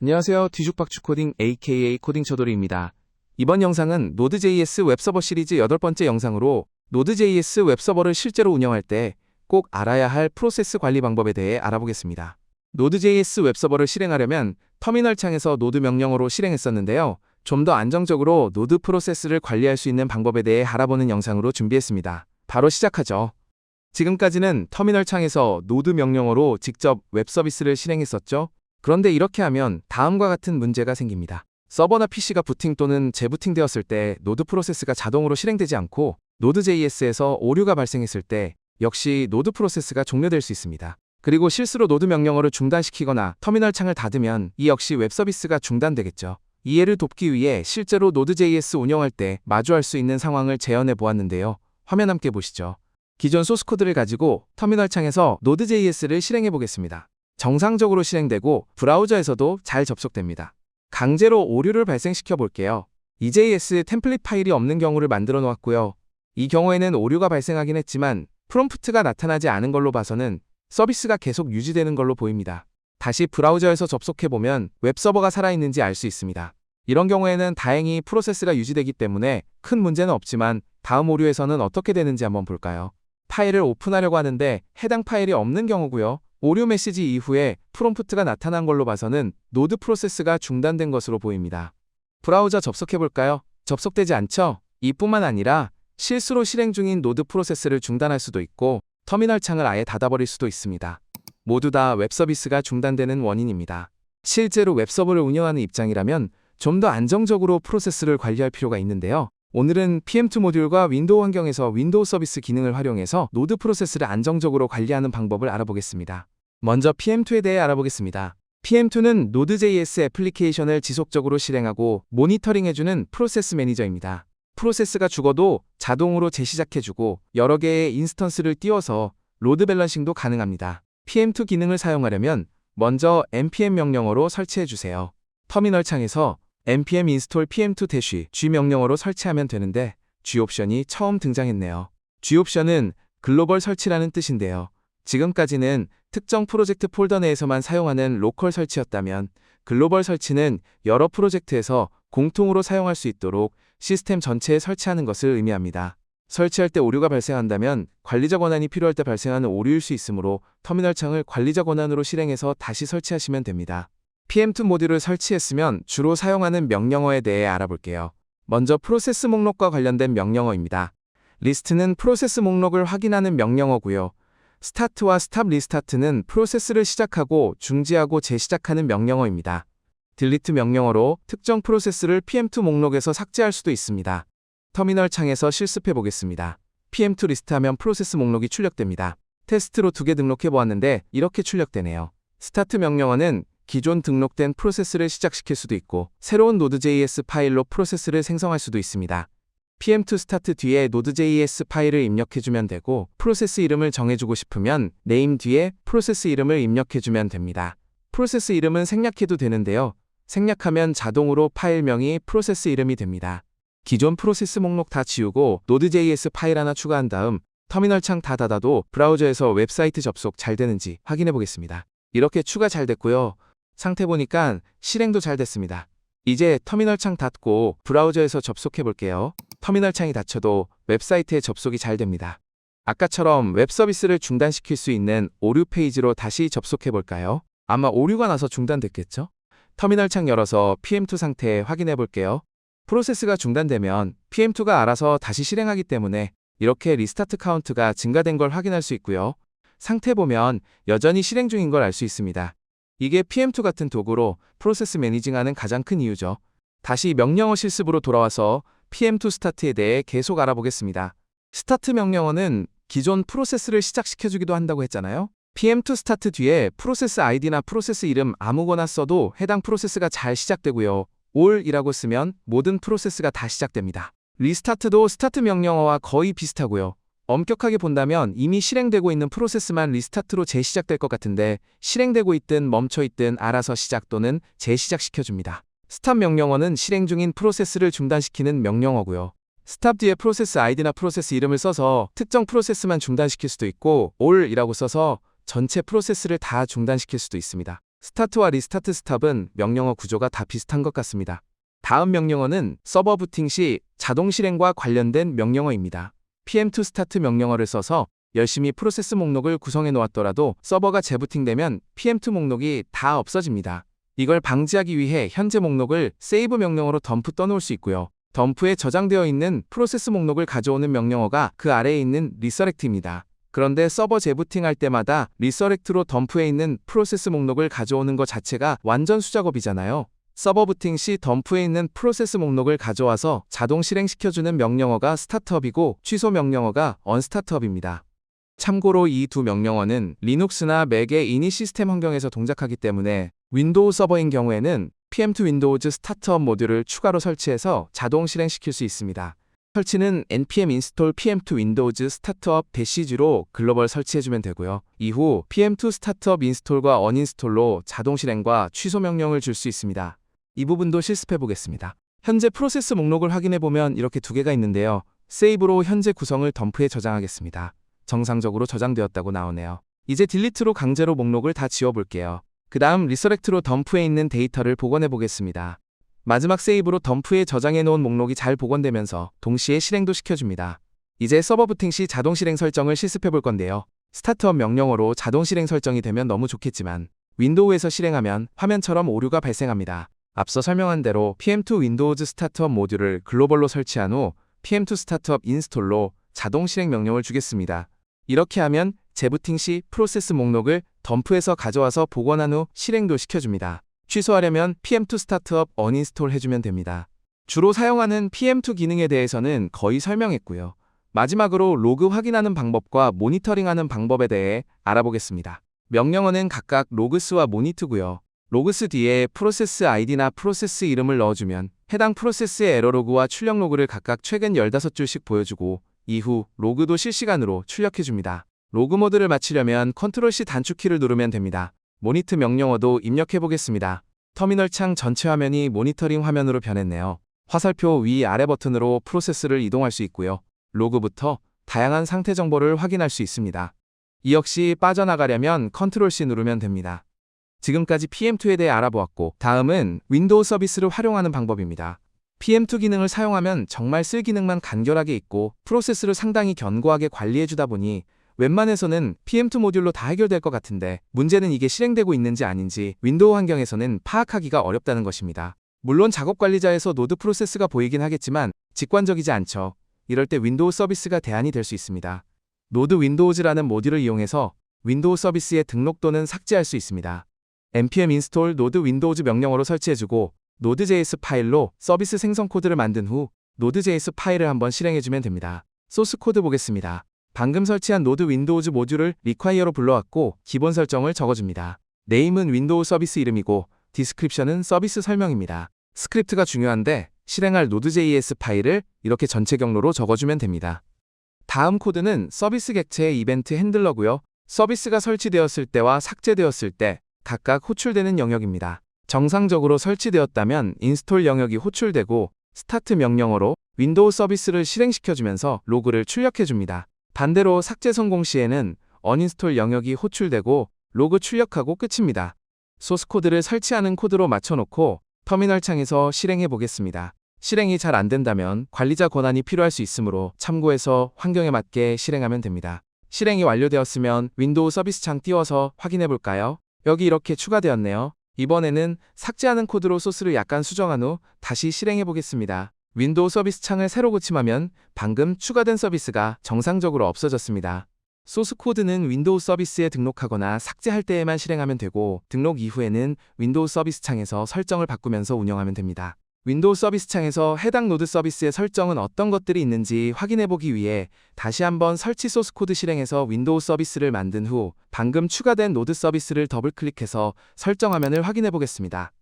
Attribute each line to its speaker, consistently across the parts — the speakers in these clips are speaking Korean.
Speaker 1: 안녕하세요. 뒤죽박죽 코딩 aka 코딩 처돌이입니다. 이번 영상은 Node.js 웹서버 시리즈 8번째 영상으로 Node.js 웹서버를 실제로 운영할 때 꼭 알아야 할 프로세스 관리 방법에 대해 알아보겠습니다. Node.js 웹서버를 실행하려면 터미널 창에서 노드 명령어로 실행했었는데요. 좀 더 안정적으로 노드 프로세스를 관리할 수 있는 방법에 대해 알아보는 영상으로 준비했습니다. 바로 시작하죠. 지금까지는 터미널 창에서 노드 명령어로 직접 웹 서비스를 실행했었죠. 그런데 이렇게 하면 다음과 같은 문제가 생깁니다. 서버나 PC가 부팅 또는 재부팅 되었을 때 노드 프로세스가 자동으로 실행되지 않고 Node.js에서 오류가 발생했을 때 역시 노드 프로세스가 종료될 수 있습니다. 그리고 실수로 노드 명령어를 중단시키거나 터미널 창을 닫으면 이 역시 웹 서비스가 중단되겠죠. 이해를 돕기 위해 실제로 Node.js 운영할 때 마주할 수 있는 상황을 재현해 보았는데요. 화면 함께 보시죠. 기존 소스코드를 가지고 터미널 창에서 Node.js를 실행해 보겠습니다. 정상적으로 실행되고 브라우저에서도 잘 접속됩니다. 강제로 오류를 발생시켜 볼게요. EJS 템플릿 파일이 없는 경우를 만들어 놓았고요. 이 경우에는 오류가 발생하긴 했지만 프롬프트가 나타나지 않은 걸로 봐서는 서비스가 계속 유지되는 걸로 보입니다. 다시 브라우저에서 접속해보면 웹서버가 살아있는지 알 수 있습니다. 이런 경우에는 다행히 프로세스가 유지되기 때문에 큰 문제는 없지만 다음 오류에서는 어떻게 되는지 한번 볼까요? 파일을 오픈하려고 하는데 해당 파일이 없는 경우고요. 오류 메시지 이후에 프롬프트가 나타난 걸로 봐서는 노드 프로세스가 중단된 것으로 보입니다. 브라우저 접속해볼까요? 접속되지 않죠? 이뿐만 아니라 실수로 실행 중인 노드 프로세스를 중단할 수도 있고 터미널 창을 아예 닫아버릴 수도 있습니다. 모두 다 웹서비스가 중단되는 원인입니다. 실제로 웹서버를 운영하는 입장이라면 좀 더 안정적으로 프로세스를 관리할 필요가 있는데요. 오늘은 PM2 모듈과 윈도우 환경에서 윈도우 서비스 기능을 활용해서 노드 프로세스를 안정적으로 관리하는 방법을 알아보겠습니다. 먼저 PM2에 대해 알아보겠습니다. PM2는 Node.js 애플리케이션을 지속적으로 실행하고 모니터링해주는 프로세스 매니저입니다. 프로세스가 죽어도 자동으로 재시작해주고 여러 개의 인스턴스를 띄워서 로드 밸런싱도 가능합니다. PM2 기능을 사용하려면 먼저 npm 명령어로 설치해주세요. 터미널 창에서 npm install pm2-g 명령어로 설치하면 되는데 g 옵션이 처음 등장했네요. g 옵션은 글로벌 설치라는 뜻인데요. 지금까지는 특정 프로젝트 폴더 내에서만 사용하는 로컬 설치였다면 글로벌 설치는 여러 프로젝트에서 공통으로 사용할 수 있도록 시스템 전체에 설치하는 것을 의미합니다. 설치할 때 오류가 발생한다면 관리자 권한이 필요할 때 발생하는 오류일 수 있으므로 터미널 창을 관리자 권한으로 실행해서 다시 설치하시면 됩니다. PM2 모듈을 설치했으면 주로 사용하는 명령어에 대해 알아볼게요. 먼저 프로세스 목록과 관련된 명령어입니다. 리스트는 프로세스 목록을 확인하는 명령어고요. 스타트와 스탑 리스타트는 프로세스를 시작하고 중지하고 재시작하는 명령어입니다. 딜리트 명령어로 특정 프로세스를 PM2 목록에서 삭제할 수도 있습니다. 터미널 창에서 실습해 보겠습니다. PM2 리스트하면 프로세스 목록이 출력됩니다. 테스트로 2개 등록해 보았는데 이렇게 출력되네요. 스타트 명령어는 기존 등록된 프로세스를 시작시킬 수도 있고 새로운 Node.js 파일로 프로세스를 생성할 수도 있습니다. PM2 스타트 뒤에 Node.js 파일을 입력해주면 되고 프로세스 이름을 정해주고 싶으면 name 뒤에 프로세스 이름을 입력해주면 됩니다. 프로세스 이름은 생략해도 되는데요. 생략하면 자동으로 파일명이 프로세스 이름이 됩니다. 기존 프로세스 목록 다 지우고 Node.js 파일 하나 추가한 다음 터미널 창 다 닫아도 브라우저에서 웹사이트 접속 잘 되는지 확인해 보겠습니다. 이렇게 추가 잘 됐고요. 상태 보니까 실행도 잘 됐습니다. 이제 터미널 창 닫고 브라우저에서 접속해 볼게요. 터미널 창이 닫혀도 웹사이트에 접속이 잘 됩니다. 아까처럼 웹 서비스를 중단시킬 수 있는 오류 페이지로 다시 접속해 볼까요? 아마 오류가 나서 중단됐겠죠? 터미널 창 열어서 PM2 상태 확인해 볼게요. 프로세스가 중단되면 PM2가 알아서 다시 실행하기 때문에 이렇게 리스타트 카운트가 증가된 걸 확인할 수 있고요. 상태 보면 여전히 실행 중인 걸 알 수 있습니다. 이게 PM2 같은 도구로 프로세스 매니징하는 가장 큰 이유죠. 다시 명령어 실습으로 돌아와서 PM2 스타트에 대해 계속 알아보겠습니다. 스타트 명령어는 기존 프로세스를 시작시켜주기도 한다고 했잖아요. PM2 스타트 뒤에 프로세스 아이디나 프로세스 이름 아무거나 써도 해당 프로세스가 잘 시작되고요. all이라고 쓰면 모든 프로세스가 다 시작됩니다. 리스타트도 스타트 명령어와 거의 비슷하고요. 엄격하게 본다면 이미 실행되고 있는 프로세스만 리스타트로 재시작될 것 같은데 실행되고 있든 멈춰있든 알아서 시작 또는 재시작시켜줍니다. 스탑 명령어는 실행 중인 프로세스를 중단시키는 명령어고요. 스탑 뒤에 프로세스 아이디나 프로세스 이름을 써서 특정 프로세스만 중단시킬 수도 있고 all이라고 써서 전체 프로세스를 다 중단시킬 수도 있습니다. 스타트와 리스타트 스탑은 명령어 구조가 다 비슷한 것 같습니다. 다음 명령어는 서버 부팅 시 자동 실행과 관련된 명령어입니다. PM2 스타트 명령어를 써서 열심히 프로세스 목록을 구성해 놓았더라도 서버가 재부팅되면 PM2 목록이 다 없어집니다. 이걸 방지하기 위해 현재 목록을 세이브 명령어로 덤프 떠놓을 수 있고요. 덤프에 저장되어 있는 프로세스 목록을 가져오는 명령어가 그 아래에 있는 리서렉트입니다. 그런데 서버 재부팅할 때마다 리서렉트로 덤프에 있는 프로세스 목록을 가져오는 것 자체가 완전 수작업이잖아요. 서버 부팅 시 덤프에 있는 프로세스 목록을 가져와서 자동 실행시켜주는 명령어가 스타트업이고 취소 명령어가 언스타트업입니다. 참고로 이 두 명령어는 리눅스나 맥의 이닛 시스템 환경에서 동작하기 때문에 윈도우 서버인 경우에는 PM2 윈도우즈 스타트업 모듈을 추가로 설치해서 자동 실행시킬 수 있습니다. 설치는 npm install PM2 윈도우즈 스타트업 -g로 글로벌 설치해주면 되고요. 이후 PM2 스타트업 인스톨과 언인스톨로 자동 실행과 취소 명령을 줄 수 있습니다. 이 부분도 실습해 보겠습니다. 현재 프로세스 목록을 확인해 보면 이렇게 두 개가 있는데요. 세이브로 현재 구성을 덤프에 저장하겠습니다. 정상적으로 저장되었다고 나오네요. 이제 딜리트로 강제로 목록을 다 지워볼게요. 그 다음 리서렉트로 덤프에 있는 데이터를 복원해 보겠습니다. 마지막 세이브로 덤프에 저장해 놓은 목록이 잘 복원되면서 동시에 실행도 시켜줍니다. 이제 서버 부팅 시 자동 실행 설정을 실습해 볼 건데요. 스타트업 명령어로 자동 실행 설정이 되면 너무 좋겠지만 윈도우에서 실행하면 화면처럼 오류가 발생합니다. 앞서 설명한 대로 PM2 윈도우즈 스타트업 모듈을 글로벌로 설치한 후 PM2 스타트업 인스톨로 자동 실행 명령을 주겠습니다. 이렇게 하면 재부팅 시 프로세스 목록을 덤프에서 가져와서 복원한 후 실행도 시켜줍니다. 취소하려면 PM2 스타트업 언인스톨 해주면 됩니다. 주로 사용하는 PM2 기능에 대해서는 거의 설명했고요. 마지막으로 로그 확인하는 방법과 모니터링하는 방법에 대해 알아보겠습니다. 명령어는 각각 로그스와 모니트고요. 로그스 뒤에 프로세스 아이디나 프로세스 이름을 넣어주면 해당 프로세스의 에러 로그와 출력 로그를 각각 최근 15줄씩 보여주고 이후 로그도 실시간으로 출력해줍니다. 로그 모드를 마치려면 Ctrl+C 단축키를 누르면 됩니다. 모니트 명령어도 입력해보겠습니다. 터미널 창 전체 화면이 모니터링 화면으로 변했네요. 화살표 위 아래 버튼으로 프로세스를 이동할 수 있고요. 로그부터 다양한 상태 정보를 확인할 수 있습니다. 이 역시 빠져나가려면 Ctrl+C 누르면 됩니다. 지금까지 PM2에 대해 알아보았고 다음은 윈도우 서비스를 활용하는 방법입니다. PM2 기능을 사용하면 정말 쓸 기능만 간결하게 있고 프로세스를 상당히 견고하게 관리해주다 보니 웬만해서는 PM2 모듈로 다 해결될 것 같은데 문제는 이게 실행되고 있는지 아닌지 윈도우 환경에서는 파악하기가 어렵다는 것입니다. 물론 작업 관리자에서 노드 프로세스가 보이긴 하겠지만 직관적이지 않죠. 이럴 때 윈도우 서비스가 대안이 될 수 있습니다. 노드 윈도우즈라는 모듈을 이용해서 윈도우 서비스의 등록 또는 삭제할 수 있습니다. npm install node windows 명령어로 설치해주고 Node.js 파일로 서비스 생성 코드를 만든 후 Node.js 파일을 한번 실행해주면 됩니다. 소스 코드 보겠습니다. 방금 설치한 노드 윈도우즈 모듈을 require로 불러왔고 기본 설정을 적어줍니다. name은 윈도우 서비스 이름이고 description은 서비스 설명입니다. 스크립트가 중요한데 실행할 Node.js 파일을 이렇게 전체 경로로 적어주면 됩니다. 다음 코드는 서비스 객체의 이벤트 핸들러고요. 서비스가 설치되었을 때와 삭제되었을 때 각각 호출되는 영역입니다. 정상적으로 설치되었다면 인스톨 영역이 호출되고 스타트 명령어로 윈도우 서비스를 실행시켜주면서 로그를 출력해줍니다. 반대로 삭제 성공 시에는 언인스톨 영역이 호출되고 로그 출력하고 끝입니다. 소스 코드를 설치하는 코드로 맞춰놓고 터미널 창에서 실행해 보겠습니다. 실행이 잘 안된다면 관리자 권한이 필요할 수 있으므로 참고해서 환경에 맞게 실행하면 됩니다. 실행이 완료되었으면 윈도우 서비스 창 띄워서 확인해 볼까요? 여기 이렇게 추가되었네요. 이번에는 삭제하는 코드로 소스를 약간 수정한 후 다시 실행해 보겠습니다. 윈도우 서비스 창을 새로 고침하면 방금 추가된 서비스가 정상적으로 없어졌습니다. 소스 코드는 윈도우 서비스에 등록하거나 삭제할 때에만 실행하면 되고 등록 이후에는 윈도우 서비스 창에서 설정을 바꾸면서 운영하면 됩니다. 윈도우 서비스 창에서 해당 노드 서비스의 설정은 어떤 것들이 있는지 확인해 보기 위해 다시 한번 설치 소스 코드 실행해서 윈도우 서비스를 만든 후 방금 추가된 노드 서비스를 더블 클릭해서 설정 화면을 확인해 보겠습니다.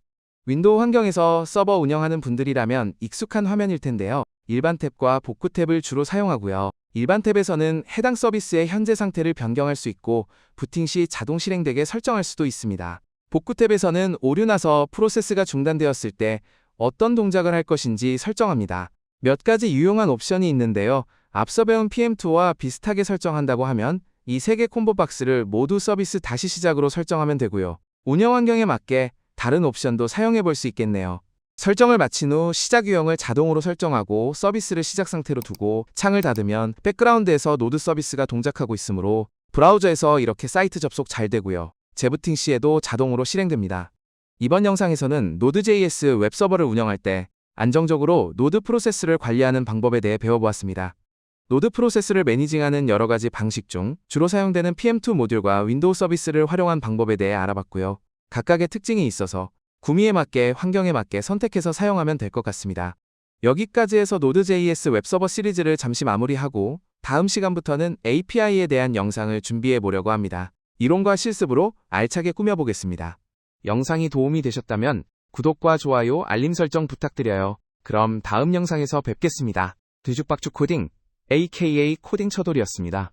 Speaker 1: 윈도우 환경에서 서버 운영하는 분들이라면 익숙한 화면일 텐데요. 일반 탭과 복구 탭을 주로 사용하고요. 일반 탭에서는 해당 서비스의 현재 상태를 변경할 수 있고 부팅 시 자동 실행되게 설정할 수도 있습니다. 복구 탭에서는 오류 나서 프로세스가 중단되었을 때 어떤 동작을 할 것인지 설정합니다. 몇 가지 유용한 옵션이 있는데요. 앞서 배운 PM2와 비슷하게 설정한다고 하면 이 세 개 콤보 박스를 모두 서비스 다시 시작으로 설정하면 되고요. 운영 환경에 맞게 다른 옵션도 사용해 볼 수 있겠네요. 설정을 마친 후 시작 유형을 자동으로 설정하고 서비스를 시작 상태로 두고 창을 닫으면 백그라운드에서 노드 서비스가 동작하고 있으므로 브라우저에서 이렇게 사이트 접속 잘 되고요. 재부팅 시에도 자동으로 실행됩니다. 이번 영상에서는 Node.js 웹서버를 운영할 때 안정적으로 노드 프로세스를 관리하는 방법에 대해 배워보았습니다. 노드 프로세스를 매니징하는 여러 가지 방식 중 주로 사용되는 PM2 모듈과 윈도우 서비스를 활용한 방법에 대해 알아봤고요. 각각의 특징이 있어서 구미에 맞게 환경에 맞게 선택해서 사용하면 될 것 같습니다. 여기까지 해서 Node.js 웹서버 시리즈를 잠시 마무리하고 다음 시간부터는 API에 대한 영상을 준비해 보려고 합니다. 이론과 실습으로 알차게 꾸며보겠습니다. 영상이 도움이 되셨다면 구독과 좋아요, 알림 설정 부탁드려요. 그럼 다음 영상에서 뵙겠습니다. 뒤죽박죽 코딩, aka 코딩 처돌이었습니다.